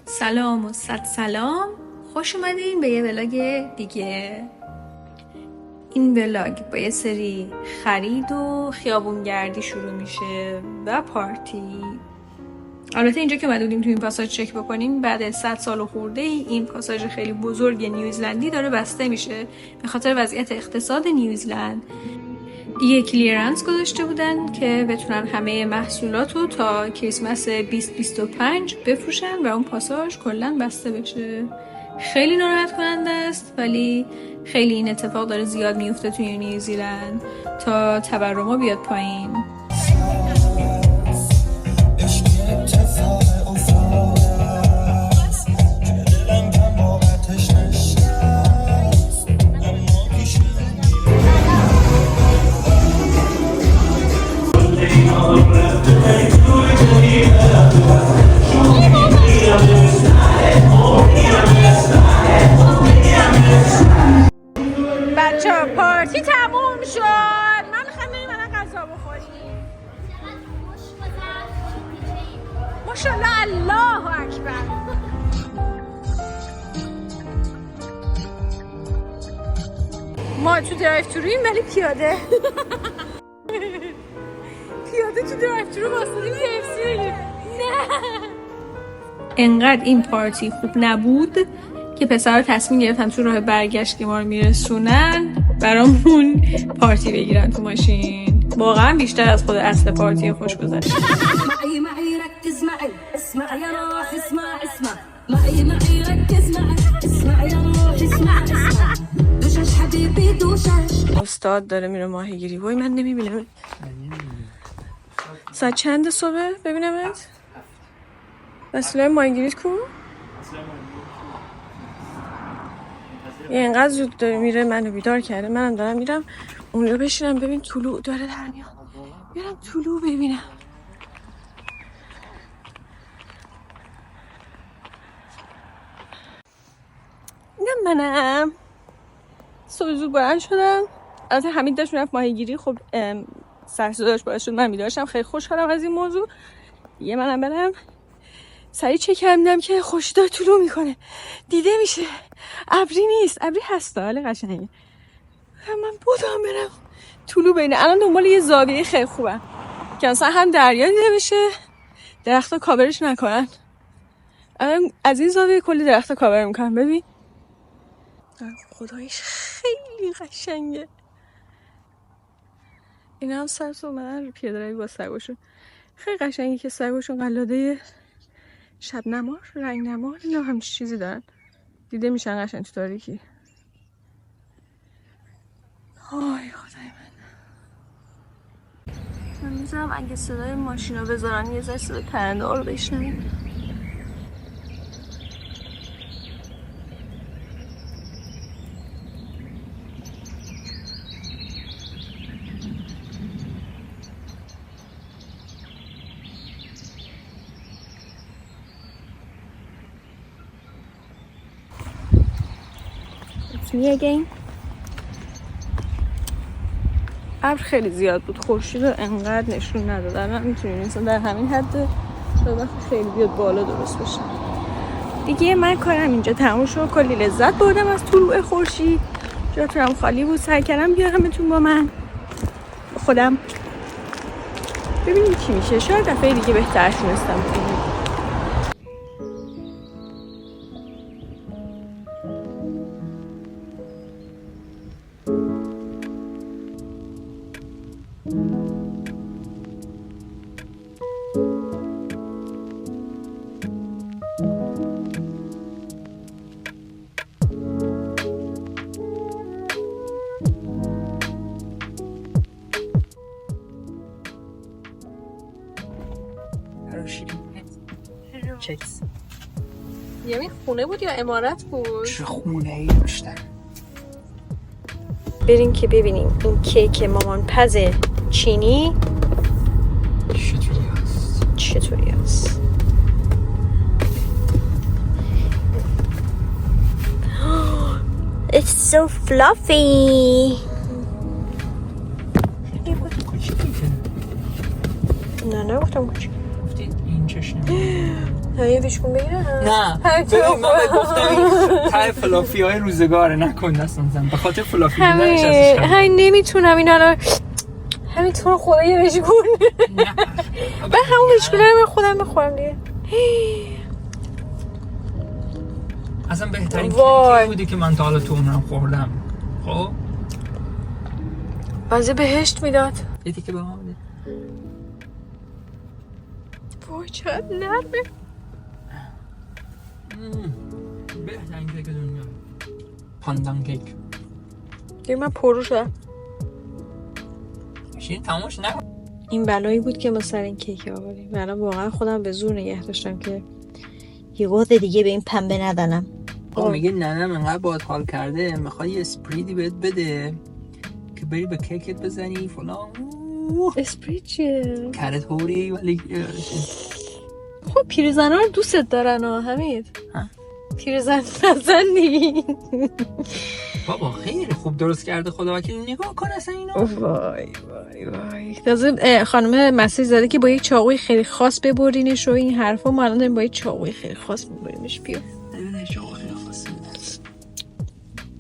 سلام و صد سلام، خوش اومدین به یه ولاگ دیگه. این ولاگ با یه سری خرید و خیابونگردی شروع میشه و پارتی. البته اینجا که اومده بودیم تو این پاساژ چک بکنیم، بعد 100 سال خورده این پاساژ خیلی بزرگ نیوزلندی داره بسته میشه به خاطر وضعیت اقتصاد نیوزلند. دیگه کلیرنس گذاشته بودن که بتونن همه محصولات رو تا کریسمس 2025 بفروشن و اون پاساژ کلا بسته بشه. خیلی ناراحت کننده است، ولی خیلی این اتفاق داره زیاد میفته توی نیوزیلند تا تورما بیاد پایین. بچه پارتی تموم شد. من میخوام بریم الان غذا بخوریم. ماشاءالله، الله اکبر. ما تو درایو ترویم ولی پیاده. پیاده تو درایو ترو واسطیم KFC بگیریم. نه، انقدر این پارتی خوب نبود که پسرها تصمیم گرفتن تو راه برگشت که ما رو میرسونن برامون پارتی بگیرن تو ماشین. واقعا بیشتر از خود اصل پارتی خوش گذشت. استاد داره میره ماهیگیری. وای من نمیبینم. ساعت چند صبح ببینمت؟ وسیله ماهیگیریت کو؟ اینقدر زود داره میره منو بیدار کرده. منم دارم میرم اونجا بشینم ببین طلوع داره در میاد. میرم طلوع ببینم. اینم منم. صبح زود بلند شدم. البته حمید داشت میرفت ماهیگیری. خب سر صداش باعث شد من بیدار شم. خیلی خوشحالم از این موضوع. یه منم برم سریع چک کردم که خورشید داره طلوع میکنه، دیده میشه، ابری نیست، ابری هستا، حالا قشنگه. من بودم برم طلوع بینه. الان دنبال یه زاویه خیلی خوبم که مثلا هم دریا دیده بشه، درختا کاورش نکنن. الان از این زاویه کلی درختا کاور میکنن. ببین خدایش خیلی قشنگه. اینا هم سرس اومدن رو پیاده روی با سگاشون. خیلی قشنگه که سگاشون قلاده شب نمار، رنگ نمار، اینا همچین چیزی دارن، دیده میشن قشنگ تو تاریکی. آی خدای من میذارم اگه صدای ماشینا بذارن یه ذره صدای پرنده ها رو بشنویم. می اگین ابر خیلی زیاد بود، خورشید رو انقدر نشون ندادن. من میتونیم مثلا در همین حد تا وقتی خیلی بیاد بالا درست بشه. دیگه من کارم اینجا تموم شد. کلی لذت بردم از طلوع خورشید. جاتونم خالی بود. سعی کردم بیارمتون با من خودم ببینیم چی میشه. شاید دفعه دیگه بهتر تونستم ببینیم. چکس. یعنی خونه بود یا عمارت بود؟ چه خونه ای داشتن. بریم که ببینیم این کیک مامان پز چینی چطوری هست. It's so fluffy. نه گفتم کوچیک. این چشم یه ویشکون بگیرم؟ نه ببین من گفتم این ته فلافی های روزگاره نکن دست نزن به خاطر فلافی همین نمیتونم اینا رو همینطور خدا یه ویشکون به همون ویشکونه رو من خودم بخورم دیگه. اصلا بهترین کیکی بودی که من تا حالا تو عمرم خوردم. خب بازه بهشت میداد یه تیکه به ما بده. وای چقدر نرمه. بهترین کیک دنیا پاندان کیک. دیگه من پرو شدم. شیرین تمامش نکن. این بلایی بود که ما سر این کیک آوردیم. الان واقعا خودم به زور نگه داشتم که یه قطعه دیگه به این پنبه ندنم. میگه ننم انقدر باید حال کرده میخوای یه اسپریدی بهت بده که بری به کیکت بزنی فلان. اسپرید چیه؟ کرت هوری ولی خب پیرزن ها رو دوستت دارن ها حمید. پیرزن نزن دیگه. بابا خیلی خوب درست کرده خدا وکیلی. نگاه کن اصلا اینو. وای وای وای. تازه خانم مسیج زده که با یک چاقوی خیلی خاص ببرینش و این حرفا. ما الان داریم با یک چاقوی خیلی خاص میبریمش. بیا چاقو خیلی خاصه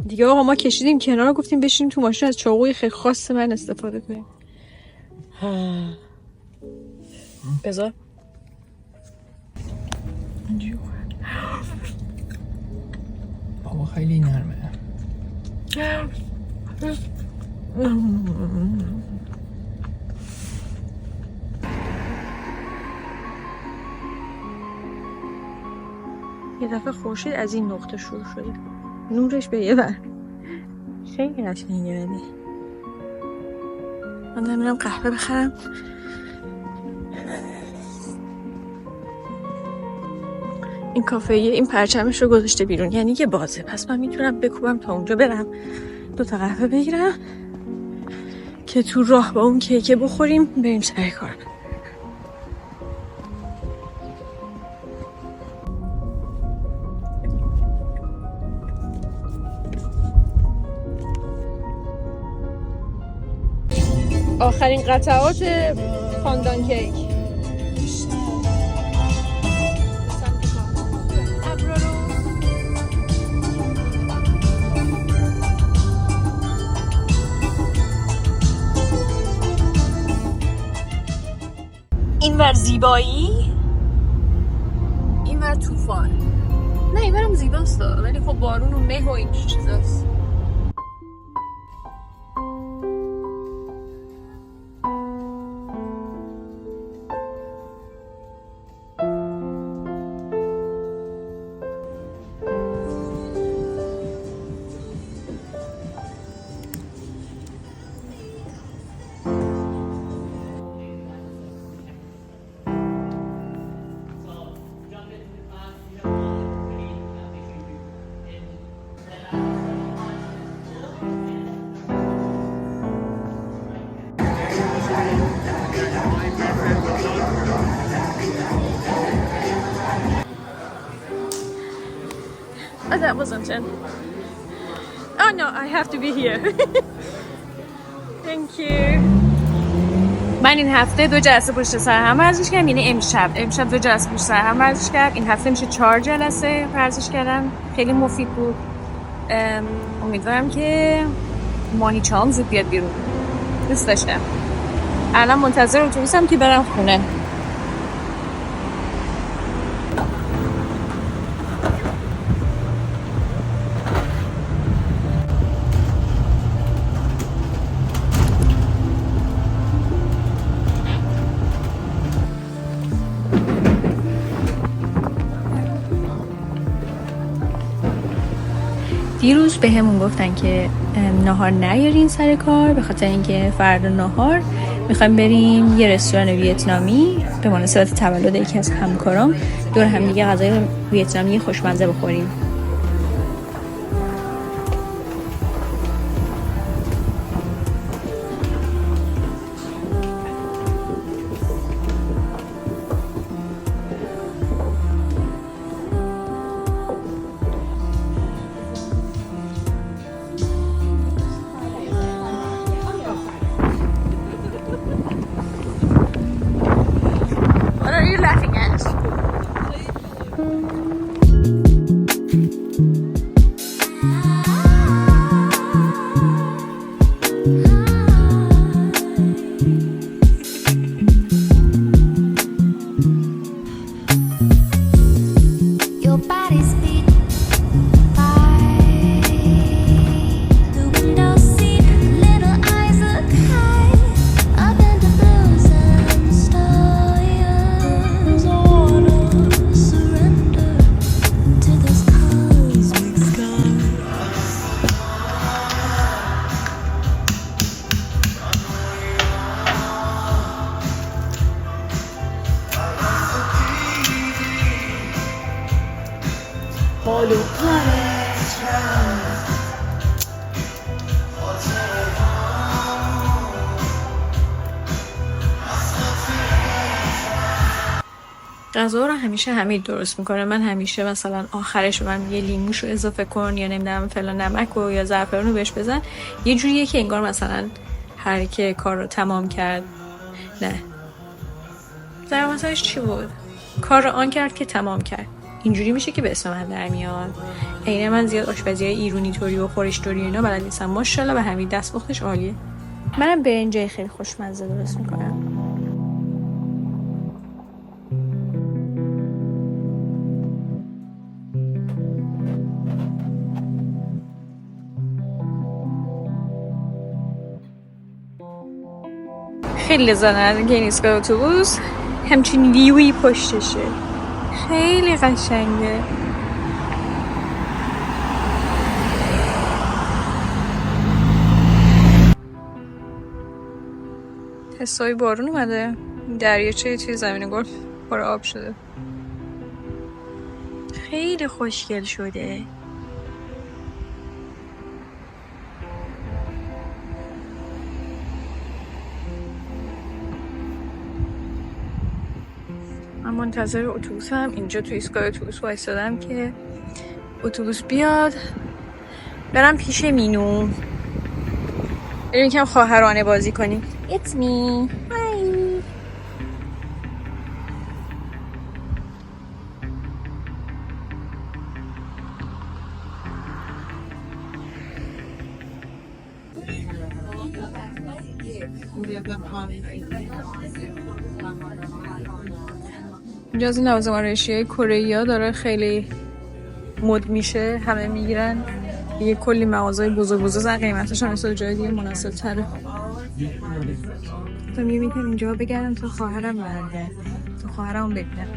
دیگه. آقا ما کشیدیم کنار گفتیم بشینیم تو ماشین از چاقوی خیلی خاص من استفاده کنیم. بذار بابا خیلی نرمه. یه دفعه خورشید از این نقطه شروع شده نورش به یه بر. خیلی قشنگه. ولی من نمیرم قهوه بخرم. این کافه این پرچمش رو گذاشته بیرون یعنی که بازه. پس من میتونم بکوبم تا اونجا برم 2 تا قهوه بگیرم که تو راه با اون کیکه بخوریم بریم سر کار. آخرین قطعات پاندان کیک. این ور زیبایی این ور طوفان. نه این ورم زیباست ولی خب بارون و مه و این چیزاست. Oh, that wasn't it. Oh no, I have to be here. Thank you. من این هفته 2 جلسه پشت سر هم ورزش کردم. یعنی امشب 2 جلسه پشت سر هم ورزش کردم. این هفته میشه 4 جلسه ورزش کردم. خیلی مفید بود. امیدوارم که ماهیچه هم زود بیاد بیرون. دوست داشتم. الان منتظر اتوبوسم که برم خونه. دیروز به همون گفتن که ناهار نیارین سر کار به خاطر اینکه فردا ناهار میخوایم بریم یه رستوران ویتنامی به مناسبت تولد یکی از همکارام دور هم دیگه غذای ویتنامی خوشمزه بخوریم. غذا رو همیشه حمید درست میکنه. من همیشه مثلا آخرش من یه لیموشو اضافه کن یا نمیدونم فلان نمک و یا زعفران رو بهش بزن. یه جوریه که انگار مثلا هر کی کار رو تمام کرد، نه در مثلش چی بود، کار رو آن کرد که تمام کرد، اینجوری میشه که به اسم من در میاد. عین من زیاد آشپزیای ایرانی طوری و خورش طوری اینا بلد نیستم. ماشاءالله به حمید دستپختش عالیه. منم برنجای خیلی خوشمزه درست میکنم. خیلی لذت از اینکه این ایستگاه اتوبوس همچین ویوی پشتشه، خیلی قشنگه. حسابی بارون اومده، دریاچه توی زمین گلف پر آب شده، خیلی خوشگل شده. من منتظر اتوبوسم اینجا توی ایستگاه اتوبوس وایسادم که اتوبوس بیاد برم پیش مینو، بریم یکم خواهرانه بازی کنیم. It's me. Hi. اینجا از این لوازم آرایشی کره‌ای داره خیلی مد میشه، همه میگیرن. یه کلی مغازه بزرگ بزرگ قیمتش هم مثل جای دیگه مناسب تره. تا میگم اینجا بگردم تا خواهرم برده، تا خواهرم ببینم.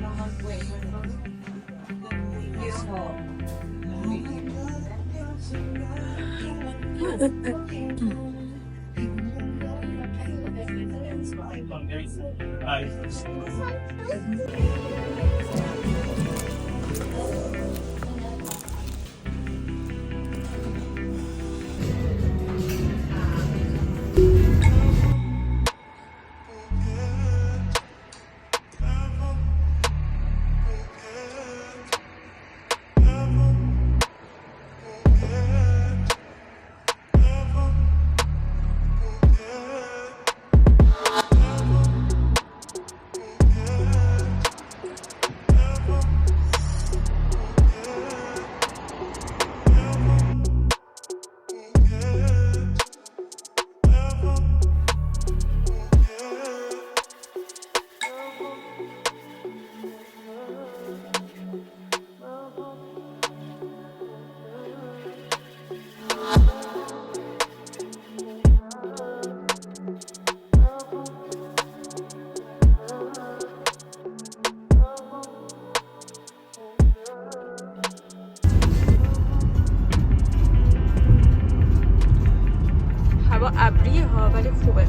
ابریه ها ولی خوبه،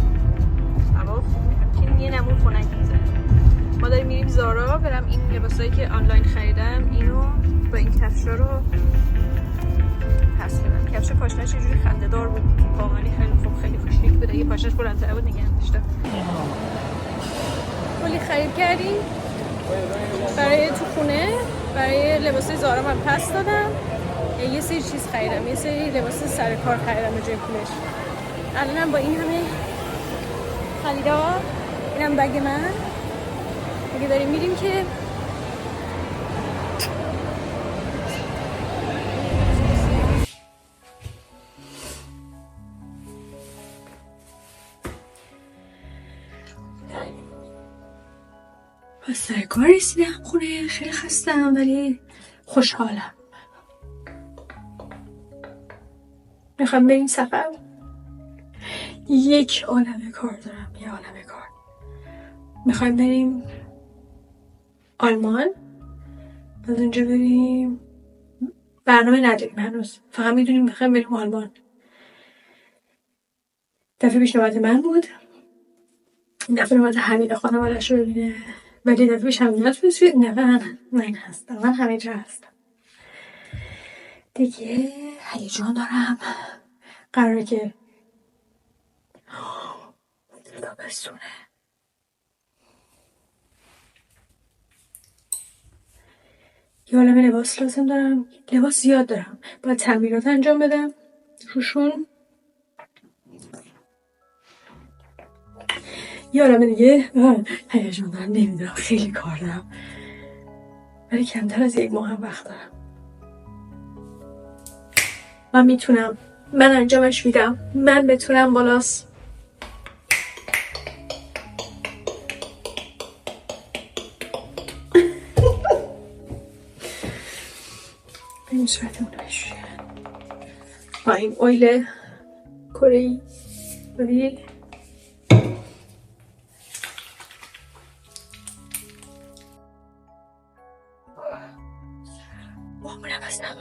هوا همچین یه نمون خنک میزنه. ما داریم میریم زارا، برم این لباسایی که آنلاین خریدم اینو با این کفشا رو پس بدم. کفش پاشنش یه جوری خنده دار بود، واقعا خیلی خوب، خیلی خوشگل بود. اگه پاشنش بلندتر بود نگه داشتم. کلی خرید کردیم برای تو خونه، برای لباسای زارا من پس دادم. یه سری چیز خریدم، یه سری لباس سر کار خریدم به جای پولش. الانم با این همه خریدا، اینم بگ من دیگه داریم میریم که با سر کار رسیدم خونه. خیلی خستم ولی خوشحالم. میخوام بریم سفر. یک عالمه کار دارم، یه عالمه کار. میخوایم بریم آلمان، از اونجا بریم، برنامه نداریم هنوز، فقط میدونیم میخوایم بریم آلمان. دفعه پیش نوبت من بود، این دفعه نوبت حمید خانواده‌اش رو ببینه، ولی دفعه پیش حمید نتونست بیاد، این دفعه من هستم، من همه جا هستم. دیگه هیجان دارم. قراره که تابستونه. یه عالمه لباس لازم دارم. لباس زیاد دارم. باید تمرینات انجام بدم روشون. یه عالمه دیگه هیجان دارم. نمیدونم، خیلی کار دارم، ولی کمتر از 1 ماه هم وقت دارم. من میتونم. من انجامش میدم. من بتونم. بالاست. این صورتمونش با این اویل کره‌ای اولیل. مامونم هستم.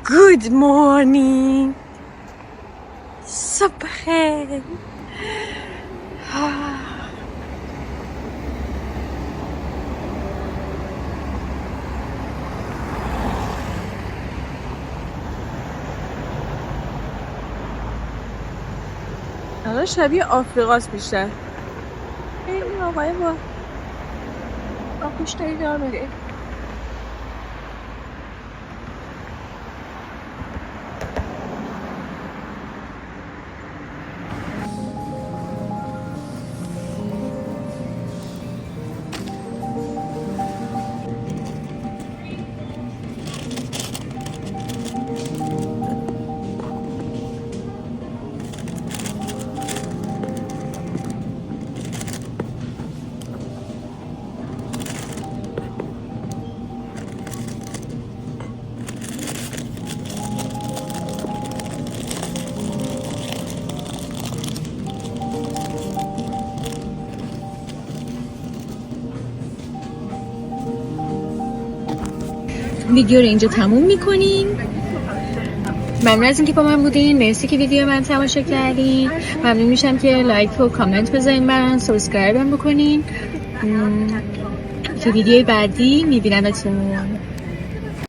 Good morning. صبح خیر. الان شبیه آفریقاست بیشتر. این آقای با آغوشتری داره. ویدیو رو اینجا تموم میکنیم. ممنون از اینکه با من بودین. مرسی که ویدیو من تماشا کردین. ممنون میشم که لایک و کامنت بذارین، برام سابسکرایب هم بکنین. تو ویدیوی بعدی میبینمتون.